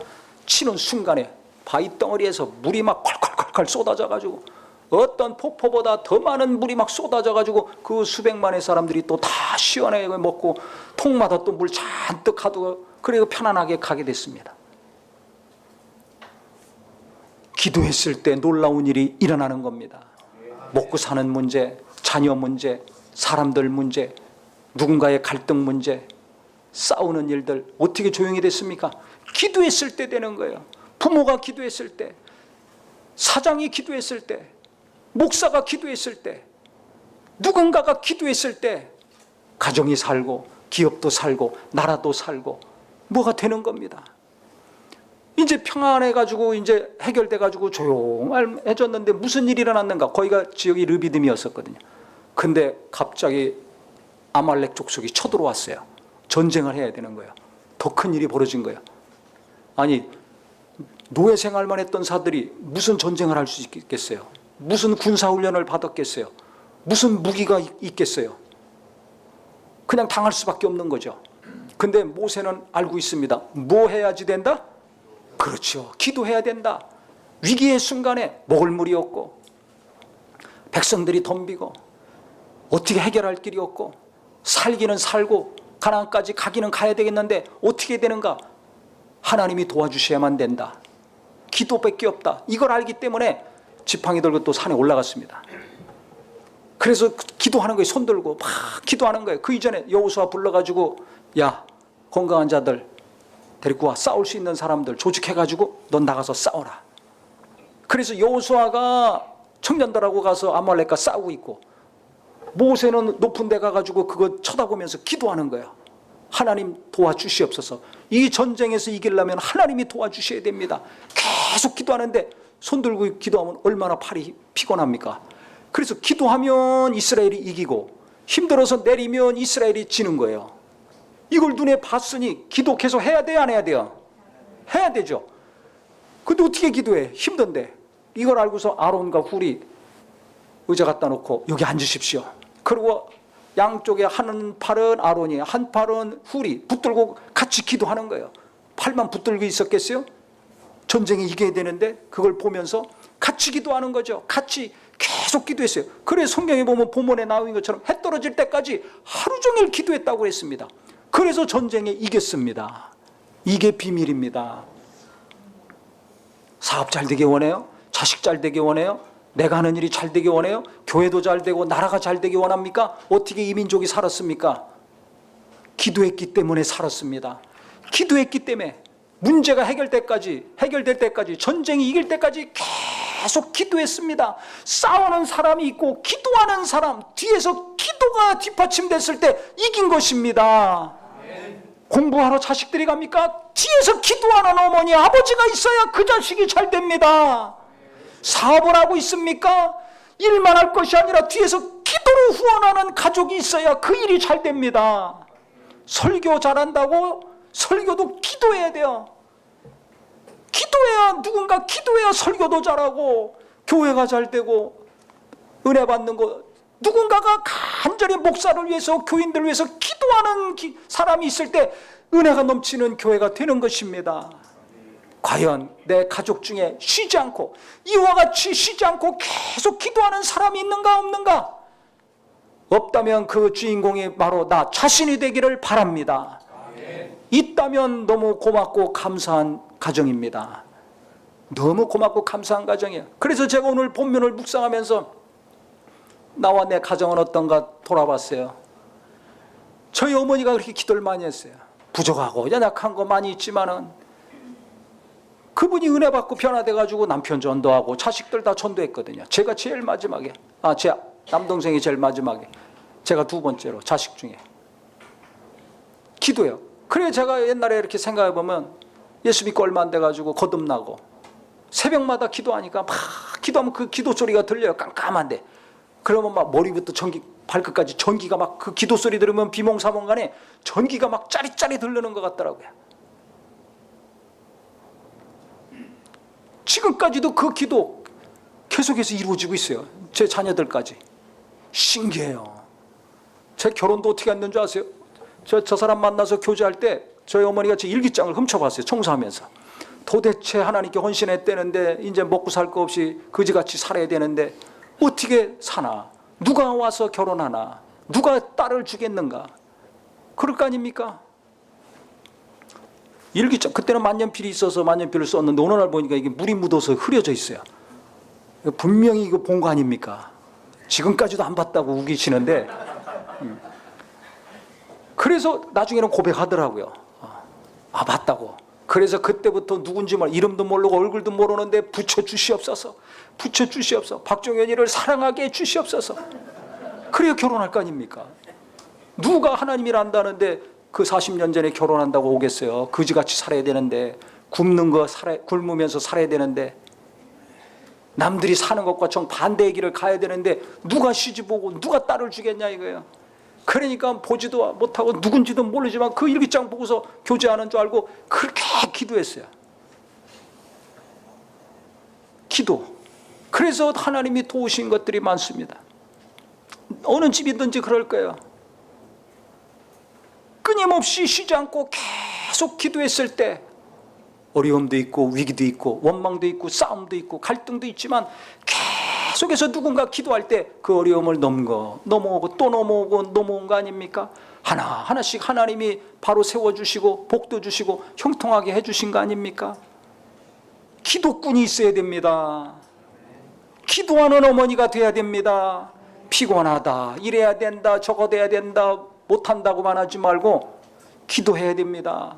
치는 순간에 바위 덩어리에서 물이 막 콸콸콸콸 쏟아져가지고 어떤 폭포보다 더 많은 물이 막 쏟아져가지고 그 수백만의 사람들이 또 다 시원하게 먹고 통마다 또 물 잔뜩 하고 그리고 편안하게 가게 됐습니다. 기도했을 때 놀라운 일이 일어나는 겁니다. 먹고 사는 문제, 자녀 문제, 사람들 문제, 누군가의 갈등 문제, 싸우는 일들 어떻게 조용히 됐습니까? 기도했을 때 되는 거예요. 부모가 기도했을 때, 사장이 기도했을 때, 목사가 기도했을 때, 누군가가 기도했을 때 가정이 살고 기업도 살고 나라도 살고 뭐가 되는 겁니다. 이제 평안해가지고 이제 해결돼가지고 조용해졌는데 무슨 일이 일어났는가? 거기가 지역이 르비딤이었었거든요. 근데 갑자기 아말렉 족속이 쳐들어왔어요. 전쟁을 해야 되는 거예요. 더 큰 일이 벌어진 거예요. 아니, 노예 생활만 했던 사들이 무슨 전쟁을 할 수 있겠어요? 무슨 군사훈련을 받았겠어요? 무슨 무기가 있겠어요? 그냥 당할 수밖에 없는 거죠. 근데 모세는 알고 있습니다. 뭐 해야지 된다? 그렇죠. 기도해야 된다. 위기의 순간에 먹을 물이 없고 백성들이 덤비고 어떻게 해결할 길이 없고 살기는 살고 가나안까지 가기는 가야 되겠는데 어떻게 되는가? 하나님이 도와주셔야만 된다. 기도밖에 없다. 이걸 알기 때문에 지팡이 들고 또 산에 올라갔습니다. 그래서 기도하는 거예요. 손 들고 막 기도하는 거예요. 그 이전에 여호수아 불러가지고 야, 건강한 자들 데리고 와. 싸울 수 있는 사람들 조직해가지고 넌 나가서 싸워라. 그래서 여호수아가 청년들하고 가서 아말렉과 싸우고 있고 모세는 높은 데 가가지고 그거 쳐다보면서 기도하는 거예요. 하나님 도와주시옵소서. 이 전쟁에서 이기려면 하나님이 도와주셔야 됩니다. 계속 기도하는데 손 들고 기도하면 얼마나 팔이 피곤합니까? 그래서 기도하면 이스라엘이 이기고 힘들어서 내리면 이스라엘이 지는 거예요. 이걸 눈에 봤으니 기도 계속 해야 돼요, 안 해야 돼요? 해야 되죠. 근데 어떻게 기도해? 힘든데. 이걸 알고서 아론과 훌이 의자 갖다 놓고 여기 앉으십시오. 그리고 양쪽에 한 팔은 아론이, 한 팔은 훌이 붙들고 같이 기도하는 거예요. 팔만 붙들고 있었겠어요? 전쟁에 이겨야 되는데 그걸 보면서 같이 기도하는 거죠. 같이 계속 기도했어요. 그래 성경에 보면 본문에 나온 것처럼 해 떨어질 때까지 하루 종일 기도했다고 했습니다. 그래서 전쟁에 이겼습니다. 이게 비밀입니다. 사업 잘 되게 원해요? 자식 잘 되게 원해요? 내가 하는 일이 잘 되게 원해요? 교회도 잘 되고 나라가 잘 되게 원합니까? 어떻게 이 민족이 살았습니까? 기도했기 때문에 살았습니다. 기도했기 때문에 문제가 해결될 때까지 전쟁이 이길 때까지 계속 기도했습니다. 싸우는 사람이 있고 기도하는 사람, 뒤에서 기도가 뒷받침됐을 때 이긴 것입니다. 공부하러 자식들이 갑니까? 뒤에서 기도하는 어머니, 아버지가 있어야 그 자식이 잘 됩니다. 사업을 하고 있습니까? 일만 할 것이 아니라 뒤에서 기도로 후원하는 가족이 있어야 그 일이 잘 됩니다. 설교 잘한다고 설교도 기도해야 돼요. 기도해야, 누군가 기도해야 설교도 잘하고 교회가 잘 되고 은혜 받는 거. 누군가가 간절히 목사를 위해서, 교인들을 위해서 기도하는 사람이 있을 때 은혜가 넘치는 교회가 되는 것입니다. 과연 내 가족 중에 쉬지 않고 이와 같이 쉬지 않고 계속 기도하는 사람이 있는가 없는가? 없다면 그 주인공이 바로 나 자신이 되기를 바랍니다. 있다면 너무 고맙고 감사한 가정입니다. 너무 고맙고 감사한 가정이에요. 그래서 제가 오늘 본문을 묵상하면서 나와 내 가정은 어떤가 돌아봤어요. 저희 어머니가 그렇게 기도를 많이 했어요. 부족하고 연약한 거 많이 있지만은 그분이 은혜 받고 변화돼가지고 남편 전도하고 자식들 다 전도했거든요. 제가 제일 마지막에, 제 남동생이 제일 마지막에, 제가 두 번째로 자식 중에 기도해요. 그래 제가 옛날에 이렇게 생각해 보면 예수 믿고 얼마 안 돼가지고 거듭나고 새벽마다 기도하니까 막 기도하면 그 기도 소리가 들려요. 깜깜한데. 그러면 막 머리부터 발끝까지 전기가 막 그 기도 소리 들으면 비몽사몽간에 전기가 막 짜릿짜릿 흐르는 것 같더라고요. 지금까지도 그 기도 계속해서 이루어지고 있어요. 제 자녀들까지. 신기해요. 제 결혼도 어떻게 했는 줄 아세요? 저 사람 만나서 교제할 때 저희 어머니가 제 일기장을 훔쳐봤어요. 청소하면서. 도대체 하나님께 헌신했다는데 이제 먹고 살 거 없이 그지같이 살아야 되는데 어떻게 사나? 누가 와서 결혼하나? 누가 딸을 주겠는가? 그럴 거 아닙니까? 일기장, 그때는 만년필이 있어서 만년필을 썼는데 어느 날 보니까 이게 물이 묻어서 흐려져 있어요. 분명히 이거 본 거 아닙니까? 지금까지도 안 봤다고 우기시는데 그래서 나중에는 고백하더라고요. 아, 맞다고. 그래서 그때부터 누군지 이름도 모르고 얼굴도 모르는데 붙여주시옵소서. 붙여주시옵소서. 박종현이를 사랑하게 해주시옵소서. 그래야 결혼할 거 아닙니까? 누가 하나님이라 한다는데 그 40년 전에 결혼한다고 오겠어요. 그지같이 살아야 되는데, 굶으면서 살아야 되는데, 남들이 사는 것과 정반대의 길을 가야 되는데 누가 시집 오고 누가 딸을 주겠냐 이거예요. 그러니까 보지도 못하고 누군지도 모르지만 그 일기장 보고서 교제하는 줄 알고 그렇게 기도했어요. 기도. 그래서 하나님이 도우신 것들이 많습니다. 어느 집이든지 그럴 거예요. 끊임없이 쉬지 않고 계속 기도했을 때 어려움도 있고 위기도 있고 원망도 있고 싸움도 있고 갈등도 있지만 계속해서 누군가 기도할 때 그 어려움을 넘어오고 또 넘어온 거 아닙니까? 하나씩 하나님이 바로 세워주시고 복도 주시고 형통하게 해주신 거 아닙니까? 기도꾼이 있어야 됩니다. 기도하는 어머니가 돼야 됩니다. 피곤하다, 이래야 된다, 저거 돼야 된다, 못한다고만 하지 말고 기도해야 됩니다.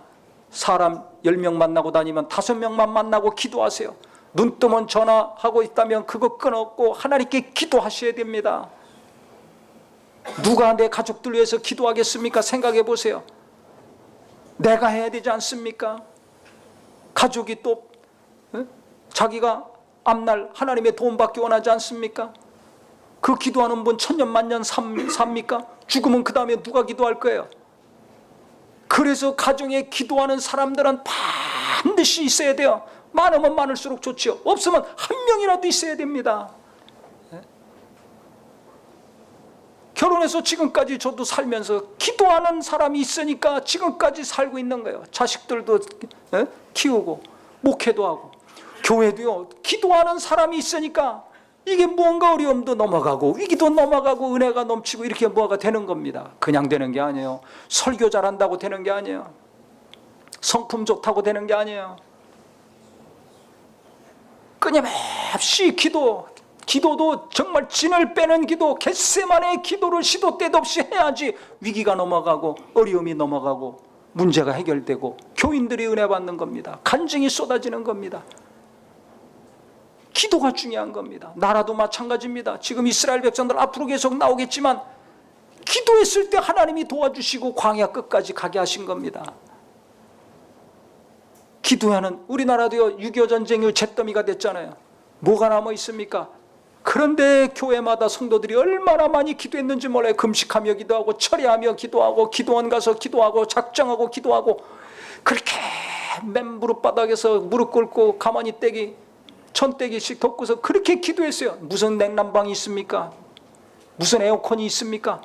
사람 10명 만나고 다니면 5명만 만나고 기도하세요. 눈 뜨면 전화하고 있다면 그거 끊었고 하나님께 기도하셔야 됩니다. 누가 내 가족들 위해서 기도하겠습니까? 생각해 보세요. 내가 해야 되지 않습니까? 가족이 또 자기가 앞날 하나님의 도움받기 원하지 않습니까? 그 기도하는 분 천년만년 삽니까? 죽으면 그 다음에 누가 기도할 거예요? 그래서 가정에 기도하는 사람들은 반드시 있어야 돼요. 많으면 많을수록 좋지요. 없으면 한 명이라도 있어야 됩니다. 결혼해서 지금까지 저도 살면서 기도하는 사람이 있으니까 지금까지 살고 있는 거예요. 자식들도 키우고 목회도 하고 교회도요. 기도하는 사람이 있으니까 이게 무언가 어려움도 넘어가고 위기도 넘어가고 은혜가 넘치고 이렇게 뭐가 되는 겁니다. 그냥 되는 게 아니에요. 설교 잘한다고 되는 게 아니에요. 성품 좋다고 되는 게 아니에요. 끊임없이 기도도 정말 진을 빼는 기도, 겟세마네의 기도를 시도 때도 없이 해야지 위기가 넘어가고 어려움이 넘어가고 문제가 해결되고 교인들이 은혜 받는 겁니다. 간증이 쏟아지는 겁니다. 기도가 중요한 겁니다. 나라도 마찬가지입니다. 지금 이스라엘 백성들 앞으로 계속 나오겠지만 기도했을 때 하나님이 도와주시고 광야 끝까지 가게 하신 겁니다. 기도하는 우리나라도요 6.25 전쟁 후 잿더미가 됐잖아요. 뭐가 남아 있습니까? 그런데 교회마다 성도들이 얼마나 많이 기도했는지 몰라요. 금식하며 기도하고 철야하며 기도하고 기도원 가서 기도하고 작정하고 기도하고 그렇게 맨 무릎바닥에서 무릎 꿇고 가만히 천대기씩 덮고서 그렇게 기도했어요. 무슨 냉난방이 있습니까? 무슨 에어컨이 있습니까?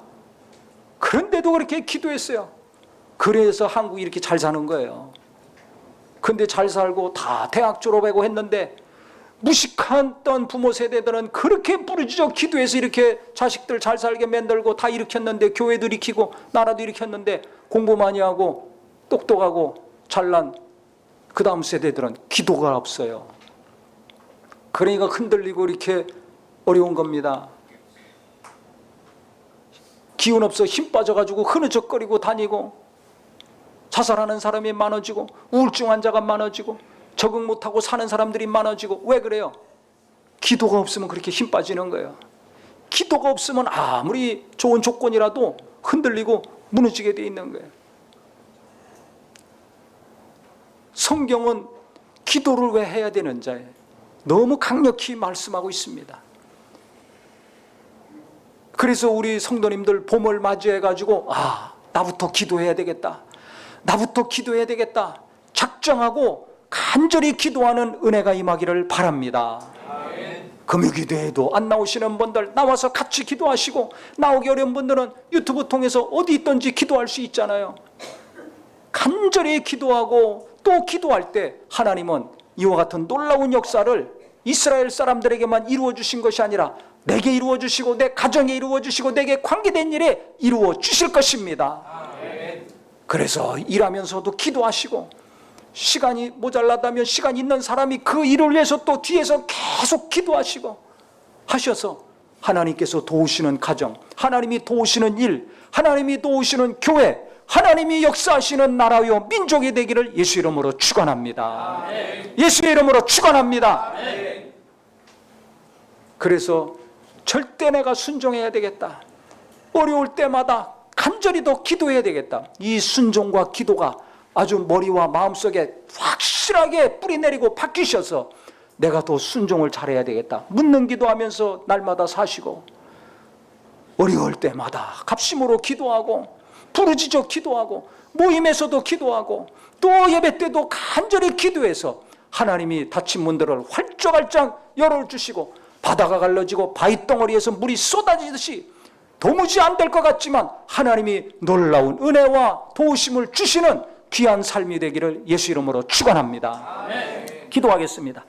그런데도 그렇게 기도했어요. 그래서 한국이 이렇게 잘 사는 거예요. 근데 잘 살고 다 대학 졸업하고 했는데 무식했던 부모 세대들은 그렇게 부르짖어 기도해서 이렇게 자식들 잘 살게 만들고 다 일으켰는데 교회도 일으키고 나라도 일으켰는데 공부 많이 하고 똑똑하고 잘난 그 다음 세대들은 기도가 없어요. 그러니까 흔들리고 이렇게 어려운 겁니다. 기운 없어 힘 빠져가지고 흐느적거리고 다니고 자살하는 사람이 많아지고 우울증 환자가 많아지고 적응 못하고 사는 사람들이 많아지고 왜 그래요? 기도가 없으면 그렇게 힘 빠지는 거예요. 기도가 없으면 아무리 좋은 조건이라도 흔들리고 무너지게 돼 있는 거예요. 성경은 기도를 왜 해야 되는지 너무 강력히 말씀하고 있습니다. 그래서 우리 성도님들 봄을 맞이해가지고 나부터 기도해야 되겠다. 나부터 기도해야 되겠다. 작정하고 간절히 기도하는 은혜가 임하기를 바랍니다. 금요기도회도 안 나오시는 분들 나와서 같이 기도하시고 나오기 어려운 분들은 유튜브 통해서 어디 있든지 기도할 수 있잖아요. 간절히 기도하고 또 기도할 때 하나님은 이와 같은 놀라운 역사를 이스라엘 사람들에게만 이루어 주신 것이 아니라 내게 이루어 주시고 내 가정에 이루어 주시고 내게 관계된 일에 이루어 주실 것입니다. 그래서 일하면서도 기도하시고 시간이 모자라다면 시간 있는 사람이 그 일을 위해서 또 뒤에서 계속 기도하시고 하셔서 하나님께서 도우시는 가정, 하나님이 도우시는 일, 하나님이 도우시는 교회, 하나님이 역사하시는 나라요 민족이 되기를 예수 이름으로 축원합니다. 예수의 이름으로 축원합니다. 그래서 절대 내가 순종해야 되겠다. 어려울 때마다 간절히 더 기도해야 되겠다. 이 순종과 기도가 아주 머리와 마음속에 확실하게 뿌리내리고 바뀌셔서 내가 더 순종을 잘해야 되겠다. 묻는 기도하면서 날마다 사시고, 어려울 때마다 갑심으로 기도하고, 부르짖어 기도하고, 모임에서도 기도하고, 또 예배 때도 간절히 기도해서 하나님이 닫힌 문들을 활짝활짝 열어주시고, 바다가 갈라지고 바위덩어리에서 물이 쏟아지듯이 도무지 안 될 것 같지만 하나님이 놀라운 은혜와 도우심을 주시는 귀한 삶이 되기를 예수 이름으로 축원합니다. 기도하겠습니다.